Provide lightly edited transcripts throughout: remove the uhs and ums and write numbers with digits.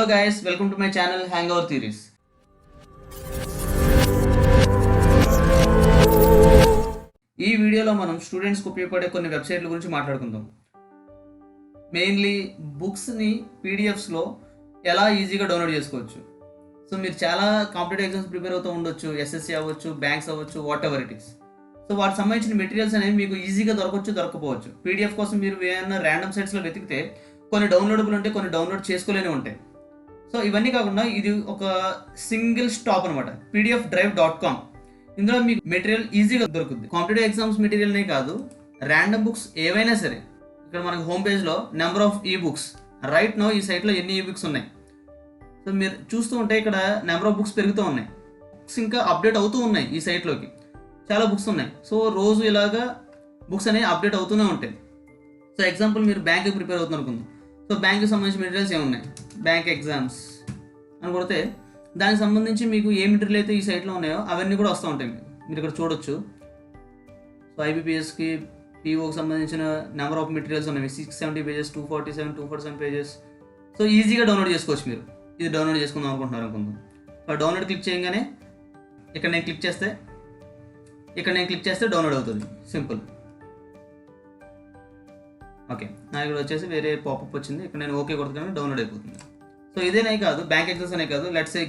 guys, welcome to my channel Hangover Theories. ఈ వీడియోలో మనం స్టూడెంట్స్కి ఉపయోగపడే కొన్ని వెబ్సైట్ల గురించి మాట్లాడుకుందాం. మెయిన్లీ బుక్స్ని పీడిఎఫ్స్లో ఎలా ఈజీగా డౌన్లోడ్ చేసుకోవచ్చు. సో మీరు చాలా కాంపిటేటివ్ ఎగ్జామ్స్ ప్రిపేర్ అవుతూ ఉండొచ్చు, ఎస్ఎస్సి అవ్వచ్చు, బ్యాంక్స్ అవ్వచ్చు, whatever it is. So వాటికి సంబంధించిన మెటీరియల్స్ అనేవి మీకు ఈజీగా దొరకపోవచ్చు. పీడిఎఫ్ కోసం మీరు ఏమైనా ర్యాండమ్ సైట్స్లో వెతికితే కొన్ని డౌన్లోడబుల్ ఉంటాయి, కొన్ని డౌన్లోడ్ చేసుకోలేని ఉంటాయి. సో ఇవన్నీ కాకుండా ఇది ఒక సింగిల్ స్టాప్ అనమాట, pdfdrive.com. ఇందులో మీకు మెటీరియల్ ఈజీగా దొరుకుతుంది. కాంపిటేటివ్ ఎగ్జామ్స్ మెటీరియల్నే కాదు, ర్యాండమ్ బుక్స్ ఏవైనా సరే. ఇక్కడ మనకి హోమ్ పేజ్లో నెంబర్ ఆఫ్ ఈ బుక్స్, రైట్ నో ఈ సైట్లో ఎన్ని ఈ బుక్స్ ఉన్నాయి. సో మీరు చూస్తూ ఉంటే ఇక్కడ నెంబర్ ఆఫ్ బుక్స్ పెరుగుతూ ఉన్నాయి, బుక్స్ ఇంకా అప్డేట్ అవుతూ ఉన్నాయి. ఈ సైట్లోకి చాలా బుక్స్ ఉన్నాయి. సో రోజు ఇలాగా బుక్స్ అనేవి అప్డేట్ అవుతూనే ఉంటాయి. సో ఎగ్జాంపుల్ మీరు బ్యాంక్కి ప్రిపేర్ అవుతుంది అనుకుందాం. సో బ్యాంక్కి సంబంధించిన మెటీరియల్స్ ఏమున్నాయి, బ్యాంక్ ఎగ్జామ్స్ అని కొడితే దానికి సంబంధించి మీకు ఏ మెటీరియల్ అయితే ఈ సైట్లో ఉన్నాయో అవన్నీ కూడా వస్తూ ఉంటాయి. మీరు ఇక్కడ చూడొచ్చు. సో ఐబీపీఎస్కి పీఓకి సంబంధించిన నెంబర్ ఆఫ్ మెటీరియల్స్ ఉన్నాయి, 670 పేజెస్, 247 పేజెస్. సో ఈజీగా డౌన్లోడ్ చేసుకోవచ్చు. మీరు ఇది డౌన్లోడ్ చేసుకుందాం అనుకుంటున్నారు. సో డౌన్లోడ్ క్లిక్ చేయగానే ఇక్కడ నేను క్లిక్ చేస్తే డౌన్లోడ్ అవుతుంది. సింపుల్. ఓకే, నా ఇక్కడ వచ్చేసి వేరే పాపప్ వచ్చింది. ఇక్కడ నేను ఓకే కొడుతున్నాను, డౌన్లోడ్ అయిపోతుంది. సో ఇదేనే కాదు, బ్యాంక్ ఎగ్జామ్స్ అనే కాదు. లెట్స్ సే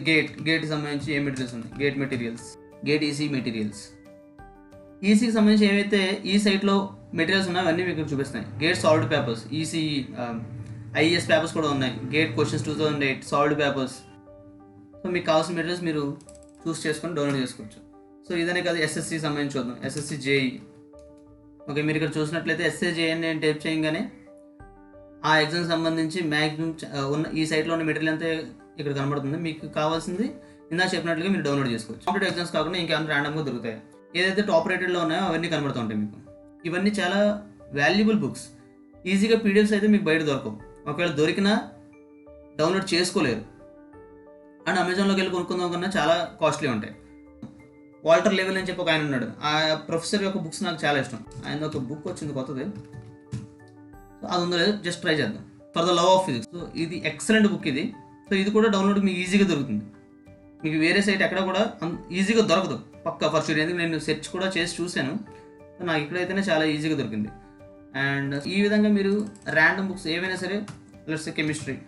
గేట్ సంబంధించి ఏ మెటీరియల్స్ ఉన్నాయి, గేట్ ఈసీ మెటీరియల్స్. ఈసీకి సంబంధించి ఏవైతే ఈ సైట్లో మెటీరియల్స్ ఉన్నాయో అవన్నీ మీకు చూపిస్తాయి. Gate solved papers, EC IAS papers కూడా ఉన్నాయి. Gate questions 2008 solved papers. So మీకు కావాల్సిన మెటీరియల్స్ మీరు చూస్ చేసుకొని డౌన్లోడ్ చేసుకోవచ్చు. సో ఇదనే కాదు, ఎస్ఎస్సి సంబంధించి చూద్దాం. SSC JEE. ఓకే, మీరు ఇక్కడ చూసినట్లయితే ఎస్ఏజేఎన్ అని టైప్ చేయగానే ఆ ఎగ్జామ్ సంబంధించి మ్యాక్సిమం ఉన్న ఈ సైట్లో ఉన్న మెటీరియల్ అంతా ఇక్కడ కనబడుతుంది. మీకు కావాల్సింది ఇందా చెప్పినట్లుగా మీరు డౌన్లోడ్ చేసుకోవచ్చు. కాంపిటేటివ్ ఎగ్జామ్స్ కాకుండా ఇంకేమైనా ర్యాండమ్గా దొరుకుతాయి. ఏదైతే టాప్ రేటెడ్లో ఉన్నాయో అవన్నీ కనబడుతూ ఉంటాయి మీకు. ఇవన్నీ చాలా వాల్యుబుల్ బుక్స్. ఈజీగా పీడిఎఫ్స్ అయితే మీకు బయట దొరకవు. ఒకవేళ దొరికినా డౌన్లోడ్ చేసుకోలేరు. అండ్ అమెజాన్లోకి వెళ్ళి కొనుక్కుందాం కన్నా చాలా కాస్ట్లీ ఉంటాయి. వాల్టర్ లెవెల్ అని చెప్పి ఒక ఆయన ఉన్నాడు. ఆ ప్రొఫెసర్ యొక్క బుక్స్ నాకు చాలా ఇష్టం. ఆయన ఒక బుక్ వచ్చింది కొత్తది, సో అది ఉందో లేదో జస్ట్ ట్రై చేద్దాం. For the love of physics. So ఇది ఎక్సలెంట్ బుక్ ఇది. సో ఇది కూడా డౌన్లోడ్ మీకు ఈజీగా దొరుకుతుంది. మీకు వేరే సైట్ ఎక్కడ కూడా ఈజీగా దొరకదు పక్కా ఫర్ షూర్. ఎందుకు నేను సెర్చ్ కూడా చేసి చూశాను. సో నాకు ఇక్కడైతేనే చాలా ఈజీగా దొరికింది. అండ్ ఈ విధంగా మీరు ర్యాండమ్ బుక్స్ ఏవైనా సరే, లెట్స్ కెమిస్ట్రీకి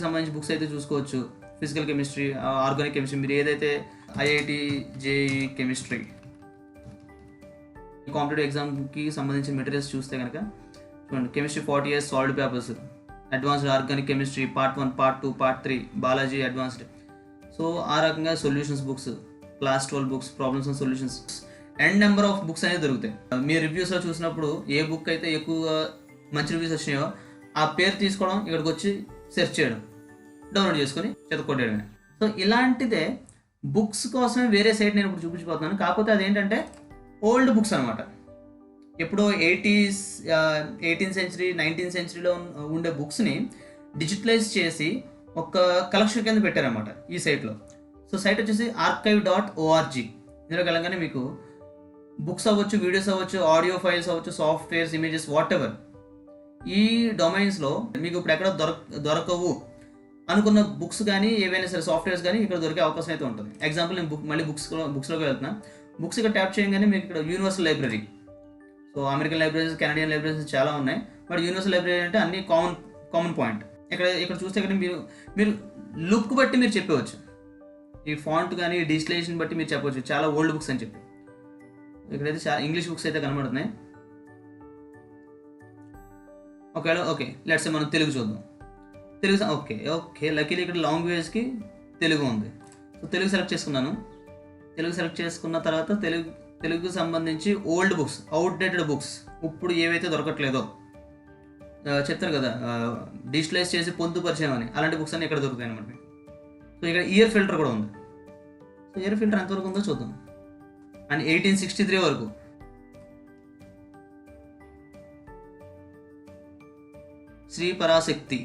సంబంధించి బుక్స్ అయితే చూసుకోవచ్చు. ఫిజికల్ కెమిస్ట్రీ, ఆర్గానిక్ కెమిస్ట్రీ, మీరు ఏదైతే ఐఐటి జేఈ కెమిస్ట్రీ కాంపిటేటివ్ ఎగ్జామ్కి సంబంధించిన మెటీరియల్స్ చూస్తే కనుక చూడండి. Chemistry 40 years solved papers, advanced organic chemistry part 1, part 2, part 3, Balaji advanced. So ఆ రకంగా solutions books, class 12 books, problems and solutions, and number of books అనేది దొరుకుతాయి. మీ రివ్యూస్లో చూసినప్పుడు ఏ బుక్ అయితే ఎక్కువగా మంచి రివ్యూస్ వచ్చినాయో ఆ పేరు తీసుకోవడం, ఇక్కడికి వచ్చి సెర్చ్ చేయడం, డౌన్లోడ్ చేసుకొని చదువుకోవడమే. సో ఇలాంటిదే బుక్స్ కోసమే వేరే సైట్ నేను ఇప్పుడు చూపించిపోతున్నాను. కాకపోతే అదేంటంటే ఓల్డ్ బుక్స్ అనమాట. ఎప్పుడో 18th century 19th centuryలో ఉండే బుక్స్ని డిజిటలైజ్ చేసి ఒక కలెక్షన్ కింద పెట్టారనమాట ఈ సైట్లో. సో సైట్ వచ్చేసి archive.org. ఇందులోకి వెళ్ళగానే మీకు బుక్స్ అవ్వచ్చు, వీడియోస్ అవ్వచ్చు, ఆడియో ఫైల్స్ అవ్వచ్చు, సాఫ్ట్వేర్స్, ఇమేజెస్, వాట్ ఎవర్ ఈ డొమైన్స్లో మీకు ఇప్పుడు ఎక్కడ దొరకవు అనుకున్న బుక్స్ కానీ ఏవైనా సరే సాఫ్ట్వేర్స్ కానీ ఇక్కడ దొరికే అవకాశం అయితే ఉంటుంది. ఎగ్జాంపుల్ నేను మళ్ళీ బుక్స్లోకి వెళ్తున్నా. బుక్స్ ఇక్కడ ట్యాప్ చేయగానే మీకు ఇక్కడ universal library. So American libraries, Canadian libraries చాలా ఉన్నాయి. బట్ యూనివర్సల్ లైబ్రరీ అంటే అన్ని కామన్ పాయింట్. ఇక్కడ చూస్తే కానీ మీరు లుక్ బట్టి మీరు చెప్పవచ్చు. ఈ ఫాంట్ కానీ డిజిటలైజేషన్ బట్టి మీరు చెప్పవచ్చు చాలా ఓల్డ్ బుక్స్ అని చెప్పి. ఇక్కడైతే చాలా ఇంగ్లీష్ బుక్స్ అయితే కనబడుతున్నాయి. ఒకవేళ ఓకే, లెట్స్ మనం తెలుగు చూద్దాం. తెలుగు ఓకే లక్కీలీ ఇక్కడ లాంగ్వేజ్కి తెలుగు ఉంది. సో తెలుగు సెలెక్ట్ చేసుకున్నాను. తెలుగు సెలెక్ట్ చేసుకున్న తర్వాత తెలుగుకు సంబంధించి ఓల్డ్ బుక్స్, అవుట్డేటెడ్ బుక్స్, ఇప్పుడు ఏవైతే దొరకట్లేదో చెప్తారు కదా డిజిటలైజ్ చేసి పొందుపరిచాం అని, అలాంటి బుక్స్ అన్ని ఇక్కడ దొరుకుతాయి అనమాట. సో ఇక్కడ ఇయర్ ఫిల్టర్ కూడా ఉంది. సో ఇయర్ ఫిల్టర్ ఎంతవరకు ఉందో చూద్దాం. అండ్ 1863 వరకు. Shri Parashakti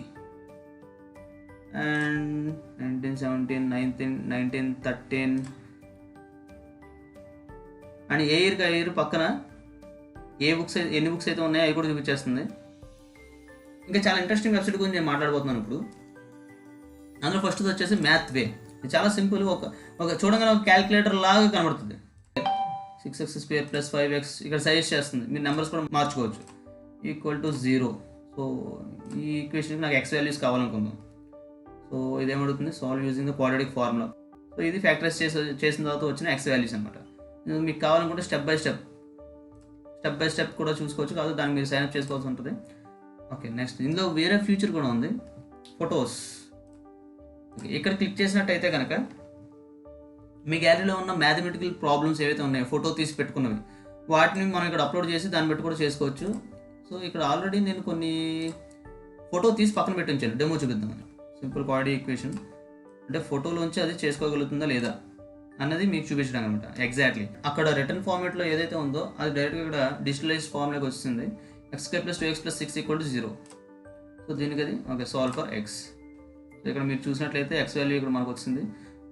and 1917, 1913 and a year పక్కన ఏ బుక్స్ ఎన్ని బుక్స్ అయితే ఉన్నాయో అవి కూడా చూపించేస్తుంది. ఇంకా చాలా ఇంట్రెస్టింగ్ వెబ్సైట్ గురించి నేను మాట్లాడబోతున్నాను ఇప్పుడు. అందులో ఫస్ట్ వచ్చేసి మ్యాథ్ వే. ఇది చాలా సింపుల్. ఒక చూడగానే ఒక క్యాలిక్యులేటర్ లాగా కనబడుతుంది. 6x² + 5x ఇక్కడ సజెస్ట్ చేస్తుంది. మీరు నెంబర్స్ కూడా మార్చుకోవచ్చు. =0. సో ఈ ఈక్వేషన్కి నాకు ఎక్స్ వాల్యూస్ కావాలనుకుందాం. సో ఇదేమడుగుతుంది, solve using the quadratic formula. So ఇది ఫ్యాక్టరైజ్ చేసిన తర్వాత వచ్చిన ఎక్స్ వాల్యూస్ అనమాట. మీకు కావాలనుకుంటే స్టెప్ బై స్టెప్ కూడా చూసుకోవచ్చు. కాదు దానికి మీరు సైన్అప్ చేసుకోవాల్సి ఉంటుంది. ఓకే, నెక్స్ట్ ఇందులో వేరే ఫ్యూచర్ కూడా ఉంది, ఫొటోస్. ఇక్కడ క్లిక్ చేసినట్టయితే కనుక మీ గ్యాలరీలో ఉన్న మ్యాథమెటికల్ ప్రాబ్లమ్స్ ఏవైతే ఉన్నాయో ఫోటో తీసి పెట్టుకున్నవి, వాటిని మనం ఇక్కడ అప్లోడ్ చేసి దాన్ని బట్టి కూడా చేసుకోవచ్చు. సో ఇక్కడ ఆల్రెడీ నేను కొన్ని ఫోటో తీసి పక్కన పెట్టి ఉంచాను, డెమో చూపిద్దామని. సింపుల్ క్వాడ్రాటిక్ ఈక్వేషన్ అంటే ఫోటోలోంచి అది చేసుకోగలుగుతుందా లేదా అన్నది మీకు చూపించడం అనమాట. ఎగ్జాక్ట్లీ అక్కడ రిటర్న్ ఫార్మేట్లో ఏదైతే ఉందో అది డైరెక్ట్గా ఇక్కడ డిజిటలైజ్డ్ ఫార్మ్లోకి వస్తుంది. x² + 2x + 6 = 0. సో దీనికి అది okay, solve for x. So ఇక్కడ మీరు చూసినట్లయితే ఎక్స్ వాల్యూ ఇక్కడ మనకు వచ్చింది.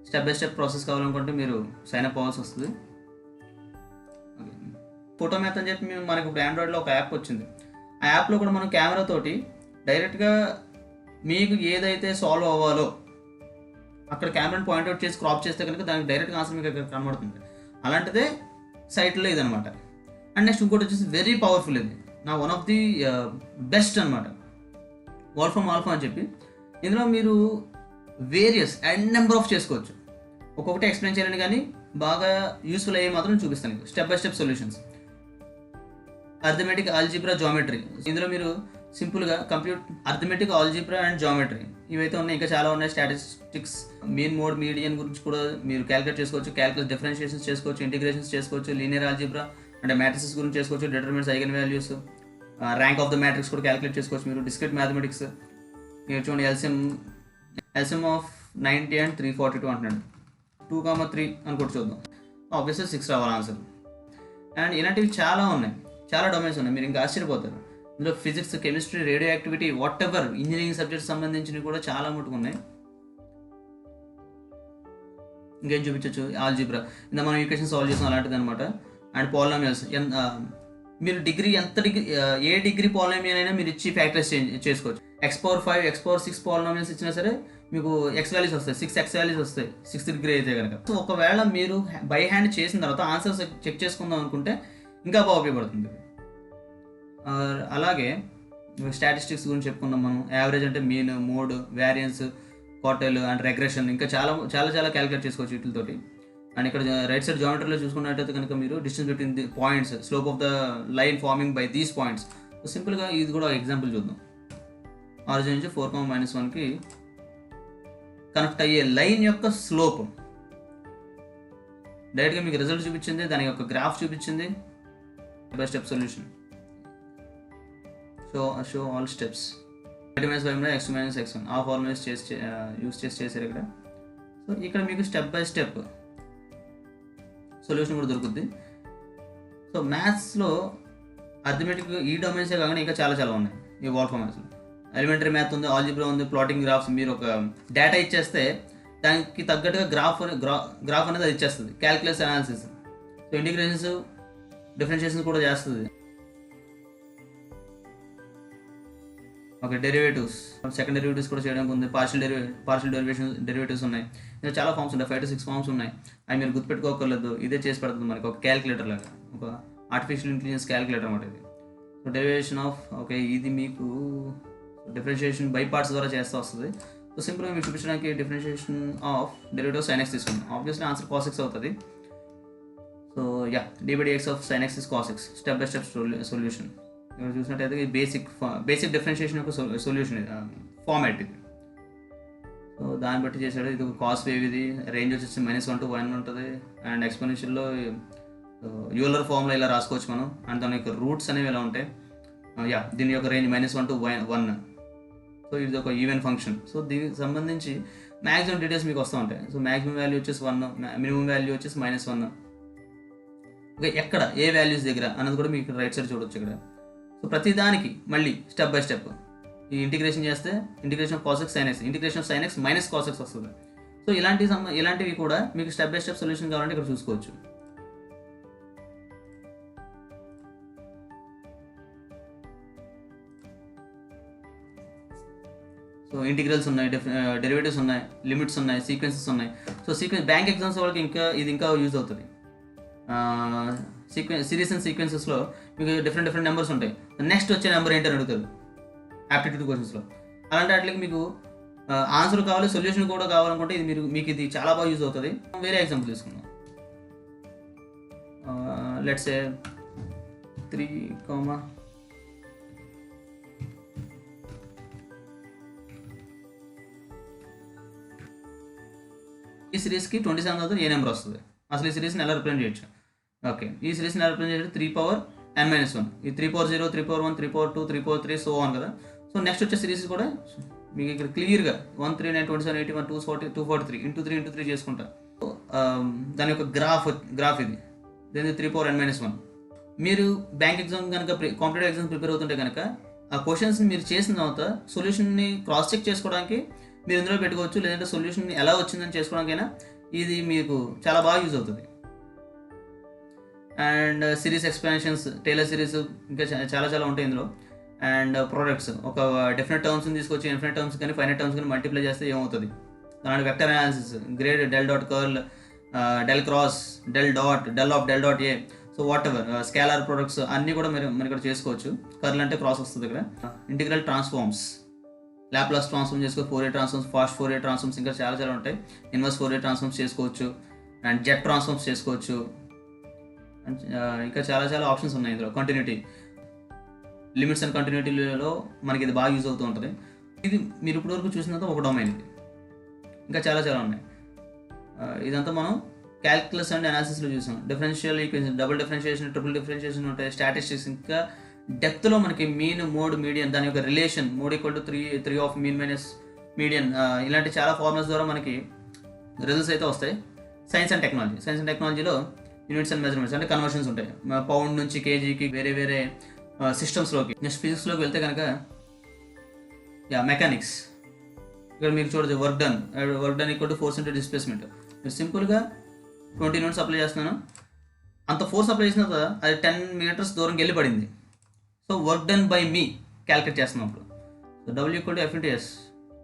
స్టెప్ బై స్టెప్ ప్రాసెస్ కావాలనుకుంటే మీరు సైన్ అప్ అవ్వాల్సి వస్తుంది. ఫోటో మ్యాథ్ అని చెప్పి మనకు ఇప్పుడు ఆండ్రాయిడ్లో ఒక యాప్ వచ్చింది. ఆ యాప్లో కూడా మనం కెమెరా తోటి డైరెక్ట్గా మీకు ఏదైతే సాల్వ్ అవ్వాలో అక్కడ కెమెరాని పాయింట్అవుట్ చేసి క్రాప్ చేస్తే కనుక దానికి డైరెక్ట్గా ఆన్సర్ మీకు ఇక్కడ కనబడుతుంది. అలాంటిదే సైట్లో ఇదనమాట. అండ్ నెక్స్ట్ ఇంకోటి వచ్చేసి వెరీ పవర్ఫుల్. ఇది నా వన్ ఆఫ్ ది బెస్ట్ అనమాట, వాల్ఫ్రమ్ ఆల్ఫా అని చెప్పి. ఇందులో మీరు వేరియస్ అండ్ నెంబర్ ఆఫ్ చేసుకోవచ్చు. ఒక్కొక్కటి ఎక్స్ప్లెయిన్ చేయాలని కానీ బాగా యూస్ఫుల్ అయ్యే మాత్రం చూపిస్తాను. Step by step solutions, arithmetic, algebra, geometry. ఇందులో మీరు సింపుల్గా అర్థమెటిక్, ఆల్జీబ్రా అండ్ జామెట్రీ ఇవైతే ఉన్నాయి. ఇంకా చాలా ఉన్నాయి. స్టాటిస్టిక్స్, మీన్, మోడ్, మీడియన్ గురించి కూడా మీరు క్యాలిక్యులేట్ చేసుకోవచ్చు. క్యాల్కులస్, డిఫరెన్షియేషన్స్ చేసుకోవచ్చు, ఇంటిగ్రేషన్స్ చేసుకోవచ్చు, లీనియర్ ఆల్జీబ్రా అంటే మ్యాట్రిసెస్ గురించి చేసుకోవచ్చు, determinants, eigen values, rank of the matrix కూడా క్యాలిక్యులేట్ చేసుకోవచ్చు మీరు. డిస్క్రీట్ మ్యాథమెటిక్స్ మీరు చూడండి, ఎల్సిఎం ఆఫ్ 90 and 342 అంటున్నాడు. 2, 3 అనుకోటి చూద్దాం. ఆబ్వియస్లీ 6 రావాలి ఆన్సర్. అండ్ ఇలాంటివి చాలా ఉన్నాయి, చాలా డొమైన్స్ ఉన్నాయి. మీరు ఇంకా ఆశ్చర్యపోతారు. ఇందులో physics, chemistry, radio activity, what ever engineering subjects సంబంధించినవి కూడా చాలా మటుకు ఉన్నాయి. ఇంకేం చూపించవచ్చు, ఆల్జీబ్రా ఇంత మనం ఈక్వేషన్ సాల్వ్ చేసాం అలాంటిది అనమాట. అండ్ పాలినామియల్స్, మీరు ఏ డిగ్రీ పాలినామియల్ అయినా మీరు ఇచ్చి ఫ్యాక్టరైజ్ చేసుకోవచ్చు. x⁵, x⁵6 పాలినామియల్స్ ఇచ్చినా సరే మీకు ఎక్స్ వాల్యూస్ వస్తాయి, 6 ఎక్స్ వాల్యూస్ వస్తాయి 6th డిగ్రీ అయితే కనుక. సో ఒకవేళ మీరు బై హ్యాండ్ చేసిన తర్వాత ఆన్సర్స్ చెక్ చేసుకుందాం అనుకుంటే ఇంకా బాగా ఉపయోగపడుతుంది. అలాగే స్టాటిస్టిక్స్ గురించి చెప్పుకున్నాం మనం. యావరేజ్ అంటే mean, mode, variance, quartile and regression, ఇంకా చాలా చాలా చాలా క్యాలిక్యులేట్ చేసుకోవచ్చు వీటితోటి. అండ్ ఇక్కడ రైట్ సైడ్ జామెట్రీలో చూసుకున్నట్టయితే కనుక మీరు distance between the points, slope of the line farming by these points. సింపుల్గా ఇది కూడా ఎగ్జాంపుల్ చూద్దాం. ఆరిజిన్ నుంచి 4, -1కి కనెక్ట్ అయ్యే లైన్ యొక్క స్లోప్ డైరెక్ట్గా మీకు రిజల్ట్ చూపించింది, దాని యొక్క గ్రాఫ్ చూపించింది. By step solution, show all steps. -5 x2 - x1 ఆ ఫార్ములాస్ యూస్ చేశారు ఇక్కడ. సో ఇక్కడ మీకు స్టెప్ బై స్టెప్ సొల్యూషన్ కూడా దొరుకుద్ది. సో మ్యాథ్స్లో అర్థమెటిక్ ఈ డొమైన్సే కాకుండా ఇంకా చాలా చాలా ఉన్నాయి. ఈ వాల్ఫ్రమ్ మ్యాథ్స్లో ఎలిమెంటరీ మ్యాథ్ ఉంది, ఆల్జీబ్రా ఉంది, ప్లాటింగ్ గ్రాఫ్స్. మీరు ఒక డేటా ఇచ్చేస్తే దానికి తగ్గట్టుగా గ్రాఫ్ అనేది అది ఇచ్చేస్తుంది. Calculus analysis, so integrations, differentiations కూడా చేస్తుంది. ఓకే, డెరివేటివ్స్, సెకండ్ డెరివేటివ్స్ కూడా చేయడానికి ఉంది. పార్షియల్ డెరివేటివ్స్ ఉన్నాయి. ఇంకా చాలా ఫామ్స్ ఉన్నాయి, 5 to 6 ఫామ్స్ ఉన్నాయి. అవి మీరు గుర్తుపెట్టుకోకర్లేదు, ఇదే చేసి పెడుతుంది మనకి ఒక క్యాలిక్యులేటర్ లాగా, ఒక ఆర్టిఫిషియల్ ఇంటెలిజెన్స్ క్యాలిక్యులేటర్ అనమాట ఇది. సో డెరివేషన్ ఆఫ్, ఓకే ఇది మీకు డిఫరెన్షియేషన్ బై పార్ట్స్ ద్వారా చేస్తూ వస్తుంది. సో సింపుల్గా మీకు చూపించడానికి differentiation of derivative sin x తీసుకుందాం. ఆబ్వియస్లీ ఆన్సర్ cos x అవుతుంది. So yeah, d/dx of sin x is cos x. Step by step solution ఇక్కడ చూసినట్టయితే బేసిక్ డిఫరెన్షియేషన్ యొక్క సొల్యూషన్ ఫార్మాట్ ఇది. సో దాన్ని బట్టి చేశాడు. ఇది ఒక కాస్ వేవ్, ఇది రేంజ్ వచ్చేసి -1 to 1 ఉంటుంది. అండ్ ఎక్స్పోనెన్షియల్లో యూలర్ ఫామ్లో ఇలా రాసుకోవచ్చు మనం. అండ్ దాని యొక్క రూట్స్ అనేవి ఇలా ఉంటాయి. యా, దీని యొక్క రేంజ్ -1 to 1. సో ఇది ఒక ఈవెన్ ఫంక్షన్. సో దీనికి సంబంధించి మ్యాక్సిమం డీటెయిల్స్ మీకు వస్తూ ఉంటాయి. సో మ్యాక్సిమం వాల్యూ వచ్చేసి 1, మినిమం వాల్యూ వచ్చేసి -1. ఓకే, ఎక్కడ ఏ వాల్యూస్ దగ్గర అన్నది కూడా మీకు రైట్ సైడ్ చూడొచ్చు ఇక్కడ. సో ప్రతి దానికి మళ్ళీ స్టెప్ బై స్టెప్ ఈ ఇంటిగ్రేషన్ చేస్తే integration of cos x sin x, integration of sin x - cos x వస్తుంది. సో ఇలాంటివి కూడా మీకు స్టెప్ బై స్టెప్ సొల్యూషన్ కావాలంటే ఇక్కడ చూసుకోవచ్చు. సో ఇంటిగ్రల్స్ ఉన్నాయి, డెరివేటివ్స్ ఉన్నాయి, లిమిట్స్ ఉన్నాయి, సీక్వెన్సెస్ ఉన్నాయి. సో బ్యాంక్ ఎగ్జామ్స్ వాళ్ళకి ఇంకా యూజ్ అవుతుంది. సిరీస్ అండ్ సీక్వెన్సెస్లో మీకు డిఫరెంట్ నెంబర్స్ ఉంటాయి. నెక్స్ట్ వచ్చే నెంబర్ ఏంటని అడుగుతారు యాప్టిట్యూడ్ క్వశ్చన్స్లో. అలాంటి వాటికి మీకు ఆన్సర్ కావాలి, సొల్యూషన్ కూడా కావాలనుకుంటే మీకు ఇది చాలా బాగా యూజ్ అవుతుంది. వేరే ఎగ్జాంపుల్ తీసుకుందాం. లెట్స్ సే 3, ఈ సిరీస్కి 27 అవుతుంది ఏ నెంబర్ వస్తుంది. అసలు ఈ సిరీస్ని ఎలా రిప్రజెంట్ చేయొచ్చు? ఓకే, ఈ సిరీస్ని ఎలా రిప్రజెంట్ చేయొచ్చు? 3n-1, ఈ 3/0, 3/1, 3/2, 3/3 సో ఆన్ కదా. సో నెక్స్ట్ వచ్చే సిరీస్ కూడా మీకు ఇక్కడ క్లియర్గా 1, 3, 9, 27, 81, 240, 243 ఇంటూ 3 చేసుకుంటా. దాని యొక్క గ్రాఫ్ ఇది. దీని 3/n-1. మీరు బ్యాంక్ ఎగ్జామ్ కనుక కాంపిటేటివ్ ఎగ్జామ్ ప్రిపేర్ అవుతుంటే కనుక ఆ క్వశ్చన్స్ని మీరు చేసిన తర్వాత సొల్యూషన్ని క్రాస్ చెక్ చేసుకోవడానికి మీరు ఇందులో పెట్టుకోవచ్చు. లేదంటే సొల్యూషన్ ఎలా వచ్చిందని చేసుకోవడానికైనా ఇది మీకు చాలా బాగా యూజ్ అవుతుంది. And series expansions, Taylor series ఇంకా చాలా ఉంటాయి ఇందులో. అండ్ ప్రోడక్ట్స్, ఒక డెఫినెట్ టర్మ్స్ని తీసుకొచ్చి ఇన్ఫినిట్ టర్మ్స్ కానీ ఫైనైట్ టర్మ్స్ కానీ మల్టిప్లై చేస్తే ఏమవుతుంది. అలాంటి vector analysis, grad, del dot curl, del cross, del dot, del of del dot A, so whatever scalar products అన్నీ కూడా మనం ఇక్కడ చేసుకోవచ్చు. కర్ల్ అంటే క్రాస్ వస్తుంది ఇక్కడ. ఇంటిగ్రల్ ట్రాన్స్ఫార్మ్స్, లాప్లాస్ ట్రాన్స్ఫార్మ్ చేసుకోవచ్చు, Fourier transforms, fast Fourier transforms ఇంకా చాలా ఉంటాయి. ఇన్వర్స్ ఫోరియర్ ట్రాన్స్ఫార్మ్స్ చేసుకోవచ్చు, అండ్ జెట్ ట్రాన్స్ఫార్మ్స్ చేసుకోవచ్చు. ఇంకా చాలా ఆప్షన్స్ ఉన్నాయి ఇందులో. కంటిన్యూటీ, లిమిట్స్ అండ్ కంటిన్యూటీలో మనకి ఇది బాగా యూజ్ అవుతూ ఉంటుంది. ఇది మీరు ఇప్పటివరకు చూసినంత ఒక డొమైన్. ఇది ఇంకా చాలా ఉన్నాయి. ఇదంతా మనం క్యాల్కులస్ అండ్ అనాలిసిస్లో చూసాం. Differential equation, double differentiation, triple differentiation ఉంటాయి, స్టాటిస్టిక్స్, ఇంకా డెప్త్లో మనకి మీన్, మోడ్, మీడియన్, దాని యొక్క relation, mode equal to 3 of mean minus median, ఇలాంటి చాలా ఫార్ములాస్ ద్వారా మనకి రిజల్ట్స్ అయితే వస్తాయి. సైన్స్ అండ్ టెక్నాలజీలో యూనిట్స్ అండ్ మెజర్మెంట్స్ అంటే కన్వర్షన్స్ ఉంటాయి. పౌండ్ నుంచి కేజీకి వేరే సిస్టమ్స్లోకి. నెక్స్ట్ ఫిజిక్స్లోకి వెళ్తే కనుక మెకానిక్స్, ఇక్కడ మీరు చూడవచ్చు work done equal to force into displacement. మీరు సింపుల్గా 20 యూనిట్స్ అప్లై చేస్తున్నాను, అంత ఫోర్స్ అప్లై చేసిన తర్వాత అది 10 మీటర్స్ దూరంకి వెళ్ళి పడింది. సో వర్క్ డన్ బై మీ క్యాలిక్యులేట్ చేస్తున్నప్పుడు so W equal to F into S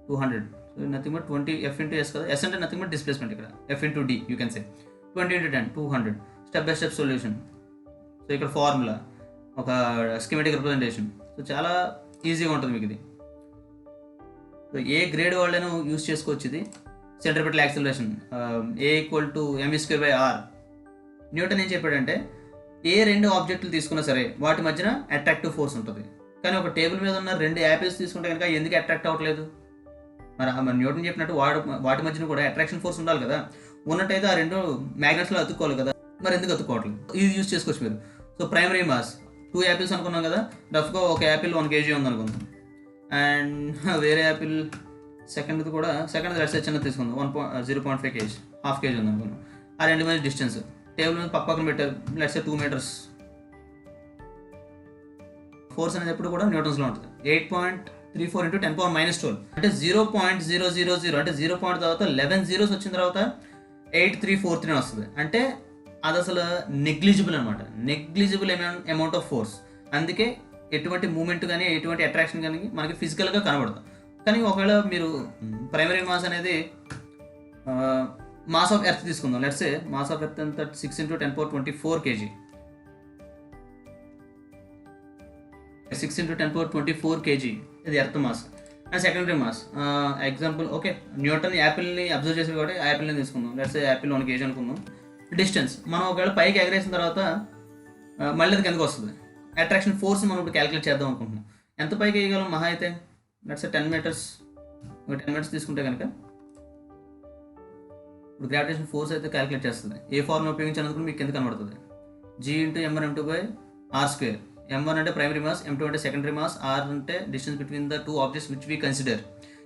200. So nothing but 20 F into S కదా. ఎస్ అంటే నథింగ్ బట్ డిస్ప్లేస్మెంట్, ఇక్కడ F into D you can say 20 into 10 200. Step by step solution. So ఇక్కడ formula, ఒక schematic representation. So చాలా ఈజీగా ఉంటుంది మీకు ఇది. సో ఏ గ్రేడ్ వాళ్ళైనా యూజ్ చేసుకోవచ్చు ఇది. Centripetal acceleration A equal to mv²/r. Newton ఏం చెప్పాడంటే ఏ 2 ఆబ్జెక్టులు తీసుకున్నా సరే వాటి మధ్యన అట్రాక్టివ్ ఫోర్స్ ఉంటుంది. కానీ ఒక టేబుల్ మీద ఉన్న 2 యాపిల్స్ తీసుకుంటే కనుక ఎందుకు అట్రాక్ట్ అవ్వట్లేదు? మరి న్యూటన్ చెప్పినట్టు వాటి మధ్యన కూడా అట్రాక్షన్ ఫోర్స్ ఉండాలి కదా. ఉన్నట్టయితే ఆ 2 మ్యాగ్నెట్స్లో అతుక్కోవాలి కదా, మరి ఎందుకు అతుక్కోవట్లేదు? ఇది యూజ్ చేసుకోవచ్చు మీరు. సో ప్రైమరీ మాస్ 2 యాపిల్స్ అనుకున్నాం కదా, రఫ్గా ఒక యాపిల్ 1 kg ఉందనుకుందాం. అండ్ వేరే యాపిల్ సెకండ్ చిన్నది తీసుకుందాం, 0.5 kg, 1/2 kg ఉందనుకుందాం. ఆ 2 మధ్య డిస్టెన్స్ టేబుల్ మీద పక్కన పెట్టారు, లెట్స్ సే 2 meters. ఫోర్స్ అనేది ఎప్పుడు కూడా న్యూటన్స్లో ఉంటుంది. 8.34 into 10⁻⁻12 అంటే 0.000 అంటే 0 పాయింట్ తర్వాత 11 zeros వచ్చిన తర్వాత 8343 వస్తుంది. అంటే అది అసలు నెగ్లిజిబుల్ అనమాట, నెగ్లిజిబుల్ అమౌంట్ ఆఫ్ ఫోర్స్. అందుకే ఎటువంటి మూమెంట్ కానీ ఎటువంటి అట్రాక్షన్ కానీ మనకి ఫిజికల్గా కనబడదు. కానీ ఒకవేళ మీరు ప్రైమరీ మాస్ అనేది మాస్ ఆఫ్ ఎర్త్ తీసుకుందాం, let's say mass of earth అంతా 6 into 10⁻24 kg. 6 into 10⁻24 kg ఇది earth mass. And secondary mass example okay, Newton యాపిల్ని అబ్జర్వ్ చేసి కాబట్టి యాపిల్ని తీసుకుందాం, లెట్స్ యాపిల్ 1 kg అనుకుందాం. డిస్టెన్స్ మనం ఒకవేళ పైకి ఎగరేసిన తర్వాత మళ్ళీ అది కిందకు వస్తుంది. అట్రాక్షన్ ఫోర్స్ మనం ఇప్పుడు క్యాలిక్యులేట్ చేద్దాం అనుకుంటున్నాం. ఎంత పైకి వేయగలం? మహా అయితే లెట్స్ 10 meters. 10 meters తీసుకుంటే కనుక ఇప్పుడు గ్రావిటేషన్ ఫోర్స్ అయితే క్యాలిక్యులేట్ చేస్తుంది. ఏ ఫార్ములా ఉపయోగించాలనుకుంటే మీకు కింద కనబడుతుంది, G into m1m2/r². m1 అంటే ప్రైమరీ మాస్, m2 అంటే సెకండరీ మాస్, r అంటే distance between the 2 objects which we consider.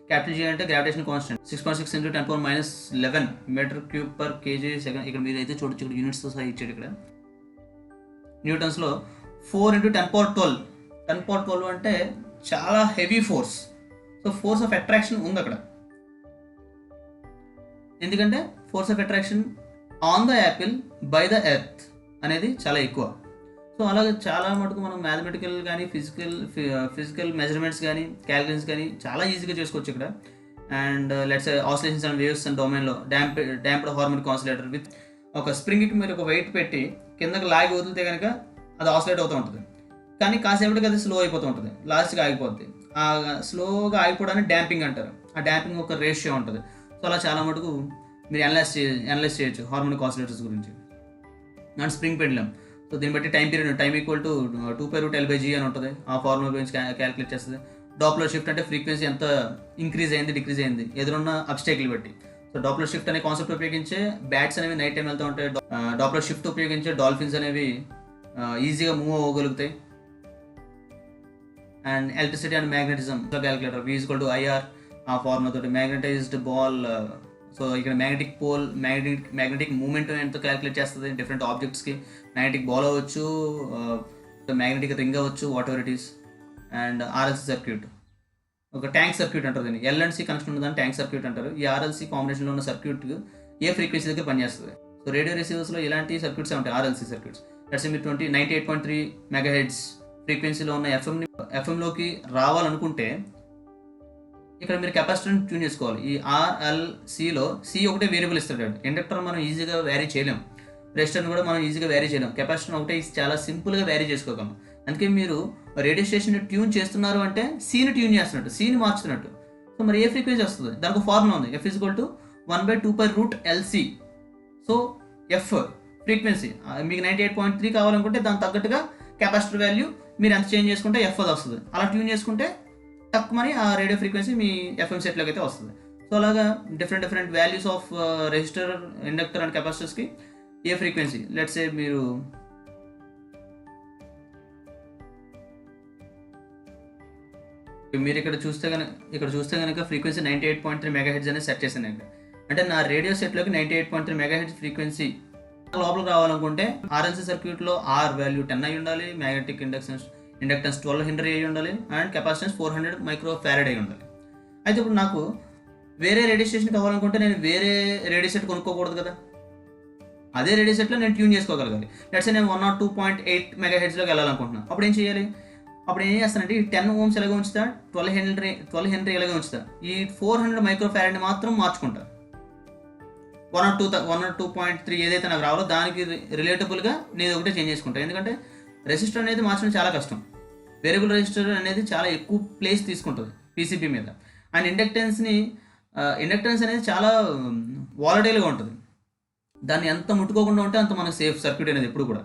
Capital G అంటే gravitation constant 6.6 into 10⁻11 m3/kg second. ఇక్కడ మీరు అయితే చూడొచ్చు, ఇక్కడ యూనిట్స్తో సహా ఇచ్చాడు. ఇక్కడ న్యూటన్స్లో 4 into 10⁻12. 10⁻12 అంటే చాలా heavy force. So force of attraction ఉంది అక్కడ, ఎందుకంటే force of attraction on the Apple by the earth అనేది చాలా ఎక్కువ. సో సో అలాగే చాలా మటుకు మనం మ్యాథమెటికల్ కానీ ఫిజికల్ మెజర్మెంట్స్ కానీ క్యాలిక్యులేషన్స్ కానీ చాలా ఈజీగా చేసుకోవచ్చు ఇక్కడ. And let's oscillations and waves and డొమైన్లో డాంప్డ్ హార్మోనిక్ ఆసిలేటర్ విత్ ఒక స్ప్రింగ్కి మీరు ఒక వెయిట్ పెట్టి కిందకి లాగి వదిలితే కనుక అది ఆసిలేట్ అవుతూ ఉంటుంది. కానీ కాసేపటికి అది స్లో అయిపోతూ ఉంటుంది, లాస్ట్గా ఆగిపోద్ది. ఆ స్లోగా ఆగిపోవడానికి డ్యాంపింగ్ అంటారు. ఆ డ్యాంపింగ్ ఒక రేషియో ఉంటుంది. సో అలా చాలా మటుకు మీరు అనలైజ్ చేయొచ్చు హార్మోనిక్ ఆసిలేటర్స్ గురించి. అండ్ స్ప్రింగ్ పెండ్లం, సో దీన్ని బట్టి టైం ఈక్వల్ టు 2π√L/G అని ఉంటుంది. ఆ ఫార్ములా గురించి క్యాలిక్యులేట్ చేస్తుంది. డాప్లర్ షిఫ్ట్ అంటే ఫ్రీక్వెన్సీ ఎంత ఇంక్రీజ్ అయింది డిక్రీజ్ అయింది ఎదురున్న అబ్స్టేక్లు బట్టి. సో డాప్లర్ షిఫ్ట్ అనే కాన్సెప్ట్ ఉపయోగించే బ్యాట్స్ అనేవి నైట్ టైం వెళ్తూ ఉంటాయి. డాప్లర్ షిఫ్ట్ ఉపయోగించే డాల్ఫిన్స్ అనేవి ఈజీగా మూవ్ అవ్వగలుగుతాయి. And electricity and magnetism calculator V=IR, ఆ ఫార్ములా తోటి మ్యాగ్నెటైజ్డ్ బాల్. సో ఇక్కడ మ్యాగ్నెటిక్ పోల్ మ్యాగ్నెటిక్ మూమెంట్ ఎంత క్యాలిక్యులేట్ చేస్తుంది డిఫరెంట్ ఆబ్జెక్ట్స్కి. మ్యాగ్నెటిక్ బాల్ అవ్వచ్చు, మ్యాగ్నెటిక్ రింగ్ అవ్వచ్చు, whatever it is. And RLC circuit, ఒక ట్యాంక్ సర్క్యూట్ అంటారు దీన్ని. L&C కనెక్షన్ ఉన్నదాన్ని ట్యాంక్ సర్క్యూట్ అంటారు. ఈ RLC కాంబినేషన్లో ఉన్న సర్క్యూట్ ఏ ఫ్రీక్వెన్సీ దగ్గర పనిచేస్తుంది. సో రేడియో రిసీవర్స్లో ఇలాంటి సర్క్యూట్స్ ఉంటాయి, RLC సర్క్యూట్స్. లెట్స్ సే మీరు 98.3 MHz ఫ్రీక్వెన్సీలో ఉన్న ఎఫ్ఎంలోకి రావాలనుకుంటే ఇక్కడ మీరు కెపాసిటర్ని ట్యూన్ చేసుకోవాలి. ఈ RLCలో C ఒకటే వేరియబుల్ ఇస్తాడు. ఇండక్టర్ మనం ఈజీగా వ్యారీ చేయలేం, రెసిస్టర్ని కూడా మనం ఈజీగా వ్యారీ చేయలేం. కెపాసిటర్ ఒకటే చాలా సింపుల్గా వ్యారీ చేసుకోగలం. అందుకే మీరు రేడియో స్టేషన్ ట్యూన్ చేస్తున్నారు అంటే సీని ట్యూన్ చేస్తున్నట్టు, సీని మార్చుతున్నట్టు. సో మరి ఏ ఫ్రీక్వెన్సీ వస్తుంది, దానికి ఫార్ములా ఉంది. F=1/2π√LC. సో ఎఫ్ ఫ్రీక్వెన్సీ మీకు 98.3 కావాలనుకుంటే దానికి తగ్గట్టుగా కెపాసిటర్ వాల్యూ మీరు ఎంత చేంజ్ చేసుకుంటే ఎఫ్ అది వస్తుంది. అలా ట్యూన్ చేసుకుంటే తక్కువని ఆ రేడియో ఫ్రీక్వెన్సీ మీ FM సెట్లోకి అయితే వస్తుంది. సో అలాగా different values of resistor, inductor and కెపాసిటర్స్కి ఏ ఫ్రీక్వెన్సీ. లెట్స్ సే మీరు ఇక్కడ చూస్తే కనుక ఫ్రీక్వెన్సీ 98.3 MHz అనేది సెట్ చేశాను ఇక్కడ. అంటే నా రేడియో సెట్లోకి 98.3 MHz ఫ్రీక్వెన్సీ లోపలికి రావాలనుకుంటే RLC సర్క్యూట్లో R వాల్యూ 10 అయి ఉండాలి, మ్యాగ్నెటిక్ ఇండక్టెన్స్ 12 హెన్రీ అయి ఉండాలి, అండ్ కెపాసిటెన్స్ 400 మైక్రోఫారడ్ అయి ఉండాలి. అయితే ఇప్పుడు నాకు వేరే రేడియో స్టేషన్ కావాలనుకుంటే నేను వేరే రేడియో సెట్ కొనుక్కోకూడదు కదా. అదే రేడియో సెట్లో నేను ట్యూన్ చేసుకోగలగాలి. లెట్స్ సే నేను 102.8 MHzలోకి వెళ్ళాలనుకుంటున్నాను. అప్పుడు ఏం చేయాలి? అప్పుడు ఏం చేస్తానంటే ఈ 10 ohms ఎలాగో ఉంచుతా, 12 హెన్రీ ఎలాగో ఉంచుతా, ఈ 400 మైక్రోఫారడ్ని మాత్రం మార్చుకుంటా. 102.3 ఏదైతే నాకు రావాలో దానికి రిలేటబుల్గా నేను ఒకటే చేంజ్ చేసుకుంటాను. ఎందుకంటే రెసిస్టర్ అనేది మార్చడం చాలా కష్టం. వేరియబుల్ రెసిస్టర్ అనేది చాలా ఎక్కువ ప్లేస్ తీసుకుంటుంది PCB మీద. అండ్ ఇండక్టెన్స్ అనేది చాలా వాలటైల్గా ఉంటుంది. దాన్ని ఎంత ముట్టుకోకుండా ఉంటే అంత మనకు సేఫ్ సర్క్యూట్ అనేది ఎప్పుడు కూడా.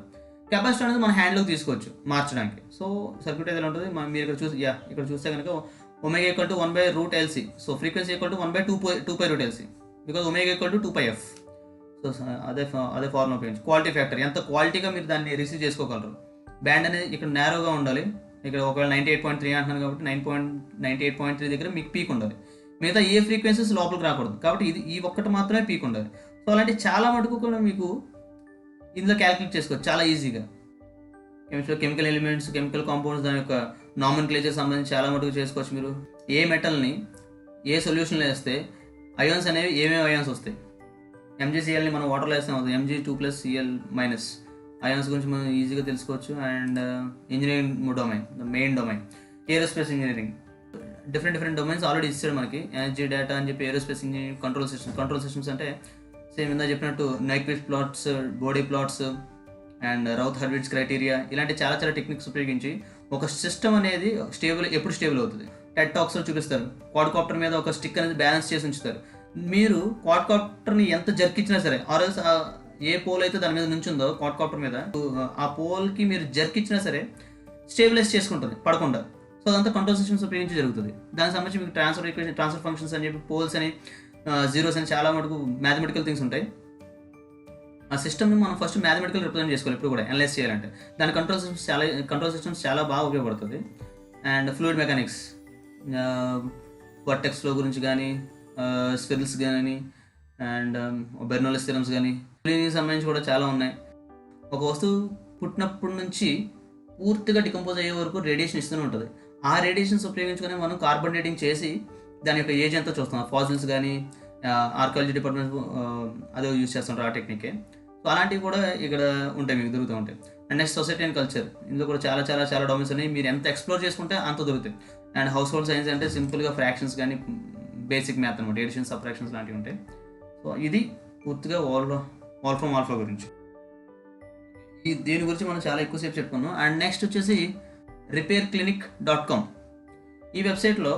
కెపాసిటర్ అనేది మన హ్యాండ్లోకి తీసుకోవచ్చు మార్చడానికి. సో సర్క్యూట్ ఏదైనా ఉంటుంది. మీరు ఇక్కడ చూస్తే కనుక ω=1/√LC. So frequency =1/2π√LC because ω=2πf. So అదే ఫార్ములా ఉపయోగించి క్వాలిటీ ఫ్యాక్టర్ ఎంత క్వాలిటీగా మీరు దాన్ని రిసీవ్ చేసుకోగలరు. బ్యాండ్ అనేది ఇక్కడ నేరోగా ఉండాలి. ఇక్కడ ఒకవేళ 98.3 అంటున్నాను కాబట్టి 98.3 దగ్గర మీకు పీక్ ఉండాలి. మిగతా ఏ ఫ్రీక్వెన్సీస్ లోపలికి రాకూడదు. కాబట్టి ఈ ఒక్కటి మాత్రమే పీక్ ఉండాలి. సో అలాంటి చాలా మటుకు కూడా మీకు ఇందులో క్యాలిక్యులేట్ చేసుకోవచ్చు చాలా ఈజీగా. కెమికల్ ఎలిమెంట్స్, కెమికల్ కాంపౌండ్స్, దాని యొక్క నామన్క్లేచర్ సంబంధించి చాలా మటుకు చేసుకోవచ్చు. మీరు ఏ మెటల్ని ఏ సొల్యూషన్లో వేస్తే అయాన్స్ అనేవి ఏమేమి అయాన్స్ వస్తాయి. MgClని మనం వాటర్లో వేస్తాం, అవుతుంది Mg2+Cl- అయాన్స్ గురించి మనం ఈజీగా తెలుసుకోవచ్చు. And engineering domain, the main domain aerospace engineering. Different domains already ఇచ్చాడు మనకి. ఎనర్జీ డేటా అని చెప్పి ఏరోస్పేస్ ఇంజనీరింగ్, కంట్రోల్ సిస్టమ్స్ అంటే సేమ్ ఇందా చెప్పినట్టు Nyquist plots, Bode plots and Routh Hurwitz criteria, ఇలాంటి చాలా టెక్నిక్స్ ఉపయోగించి ఒక సిస్టమ్ అనేది ఎప్పుడు స్టేబుల్ అవుతుంది. టెడ్ టాక్స్లో చూపిస్తారు. క్వాడ్కాప్టర్ మీద ఒక స్టిక్ అనేది బ్యాలెన్స్ చేసి ఉంచుతారు. మీరు క్వాడ్కాప్టర్ని ఎంత జర్కిచ్చినా సరే, ఆర్ఎల్స్ ఏ పోల్ అయితే దాని మీద నుంచుందో క్వాడ్కాప్టర్ మీద, ఆ పోల్కి మీరు జర్కిచ్చినా సరే స్టేబిలైజ్ చేసుకుంటుంది పడకుండా. సో అదంతా కంట్రోల్ సిస్టమ్స్ ఉపయోగించి జరుగుతుంది. దానికి సంబంధించి మీకు ట్రాన్స్ఫర్ ఫంక్షన్స్ అని చెప్పి, పోల్స్ అని, జీరోస్ అని చాలా మటుకు మ్యాథమెటికల్ థింగ్స్ ఉంటాయి. ఆ సిస్టమ్ని మనం ఫస్ట్ మ్యాథమెటికల్ రిప్రజెంట్ చేసుకోవాలి ఎప్పుడు కూడా అనలైజ్ చేయాలంటే. దాని కంట్రోల్ సిస్టమ్స్ చాలా బాగా ఉపయోగపడుతుంది. And fluid mechanics, vertex flow గురించి కానీ, స్పిరిల్స్ కానీ, అండ్ బెర్నౌల్లీస్ థియరమ్స్ కానీ, దీనికి సంబంధించి కూడా చాలా ఉన్నాయి. ఒక వస్తువు పుట్టినప్పటి నుంచి పూర్తిగా డికంపోజ్ అయ్యే వరకు రేడియేషన్ ఇస్తూనే ఉంటుంది. ఆ రేడియేషన్స్ ఉపయోగించుకొని మనం కార్బన్ డేటింగ్ చేసి దాని యొక్క ఏజ్ ఎంతో చూస్తాం. ఫాసిల్స్ కానీ ఆర్కియాలజీ డిపార్ట్మెంట్ అదే యూజ్ చేస్తుంటారు ఆ టెక్నికే. సో సో అలాంటివి కూడా ఇక్కడ ఉంటాయి, మీకు దొరుకుతూ ఉంటాయి. And next society and culture, ఇందులో కూడా చాలా చాలా చాలా డొమైన్స్ ఉన్నాయి. మీరు ఎంత ఎక్స్ప్లోర్ చేసుకుంటే అంత దొరుకుతాయి. అండ్ హౌస్ హోల్డ్ సైన్స్ అంటే సింపుల్గా ఫ్రాక్షన్స్ కానీ బేసిక్ మ్యాథ్ అనమాట, ఎడిషన్ సబ్ట్రాక్షన్స్ లాంటివి ఉంటాయి. సో ఇది పూర్తిగా వాల్ ఫ్రమ్ ఆల్ఫా గురించి. దీని గురించి మనం చాలా ఎక్కువసేపు చెప్పుకున్నాం. అండ్ నెక్స్ట్ వచ్చేసి repairclinic.com. ఈ వెబ్సైట్లో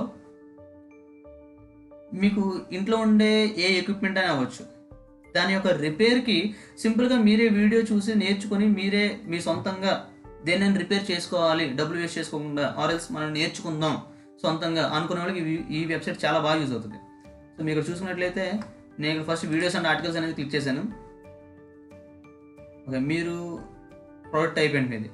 మీకు ఇంట్లో ఉండే ఏ ఎక్విప్మెంట్ అయినా అవ్వచ్చు, దాని యొక్క రిపేర్కి సింపుల్గా మీరే వీడియో చూసి నేర్చుకొని మీరే మీ సొంతంగా దేనిని రిపేర్ చేసుకోవాలి డబ్బులు వేస్ట్ చేసుకోకుండా, ఆర్ఎల్స్ మనం నేర్చుకుందాం సొంతంగా అనుకునే వాళ్ళకి ఈ వెబ్సైట్ చాలా బాగా యూజ్ అవుతుంది. సో మీరు చూసుకున్నట్లయితే నేను ఫస్ట్ వీడియోస్ అండ్ ఆర్టికల్స్ అనేది క్లిక్ చేశాను. ఓకే, మీరు ప్రోడక్ట్ అయిపోయింది మీది.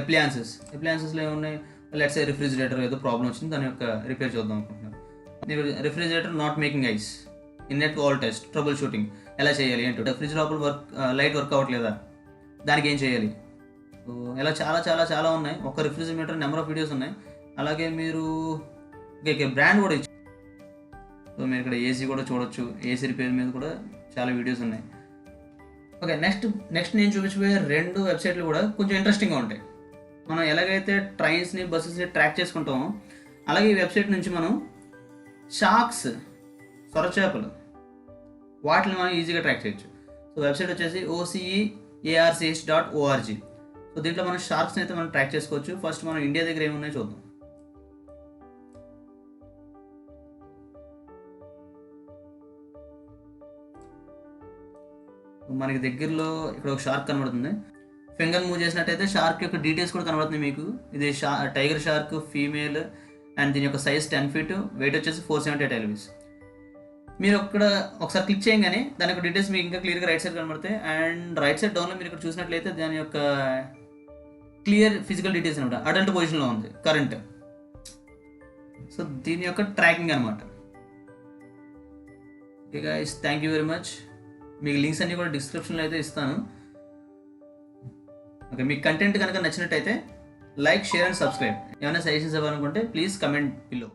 అప్లయన్సెస్లో ఏమున్నాయి, లెట్స్ ఏ రిఫ్రిజిరేటర్ ఏదో ప్రాబ్లం వచ్చింది, దాని యొక్క రిపేర్ చూద్దాం అనుకుంటున్నాను. మీరు refrigerator not making ice, innate wall test, trouble shooting ఎలా చేయాలి ఏంటో, ఫ్రిడ్జ్ లోపల లైట్ వర్క్ అవ్వట్లేదా, దానికి ఏం చేయాలి. సో ఇలా చాలా చాలా చాలా ఉన్నాయి. ఒక రిఫ్రిజిరేటర్ నెంబర్ ఆఫ్ వీడియోస్ ఉన్నాయి. అలాగే మీరు బ్రాండ్ కూడా ఇచ్చి, సో మీరు ఇక్కడ ఏసీ కూడా చూడొచ్చు, ఏసీ రిపేర్ మీద కూడా చాలా వీడియోస్ ఉన్నాయి. ఓకే, నెక్స్ట్ నేను చూపించబోయే 2 వెబ్సైట్లు కూడా కొంచెం ఇంట్రెస్టింగ్గా ఉంటాయి. మనం ఎలాగైతే ట్రైన్స్ని బస్సెస్ని ట్రాక్ చేసుకుంటామో అలాగే ఈ వెబ్సైట్ నుంచి మనం షార్క్స్, సొరచేపలు, వాటిని మనం ఈజీగా ట్రాక్ చేయొచ్చు. సో వెబ్సైట్ వచ్చేసి ocearch.org. సో దీంట్లో మనం షార్క్స్ని అయితే మనం ట్రాక్ చేసుకోవచ్చు. ఫస్ట్ మనం ఇండియా దగ్గర ఏమున్నాయో చూద్దాం. మనకి దగ్గరలో ఇక్కడ ఒక షార్క్ కనబడుతుంది. ఫింగర్ మూవ్ చేసినట్టయితే షార్క్ యొక్క డీటెయిల్స్ కూడా కనబడుతుంది మీకు. ఇది టైగర్ షార్క్, ఫీమేల్, అండ్ దీని యొక్క సైజ్ 10 feet, వెయిట్ వచ్చేసి 478 lbs. మీరు ఒకసారి క్లిక్ చేయగానే దాని యొక్క డీటెయిల్స్ మీకు ఇంకా క్లియర్గా రైట్ సైడ్ కనబడతాయి. అండ్ రైట్ సైడ్ డౌన్లో మీరు ఇక్కడ చూసినట్లయితే దాని యొక్క క్లియర్ ఫిజికల్ డీటెయిల్స్ అనమాట. అడల్ట్ పొజిషన్లో ఉంది కరెంట్. సో దీని యొక్క ట్రాకింగ్ అనమాట. Okay guys, thank you very much. మీకు లింక్స్ అన్నీ కూడా డిస్క్రిప్షన్లో అయితే ఇస్తాను. ఓకే, మీకు కంటెంట్ కనుక నచ్చినట్టయితే లైక్, షేర్ అండ్ సబ్స్క్రైబ్. ఏమైనా సజెషన్స్ ఇవ్వాలనుకుంటే ప్లీజ్ కమెంట్ బిలో.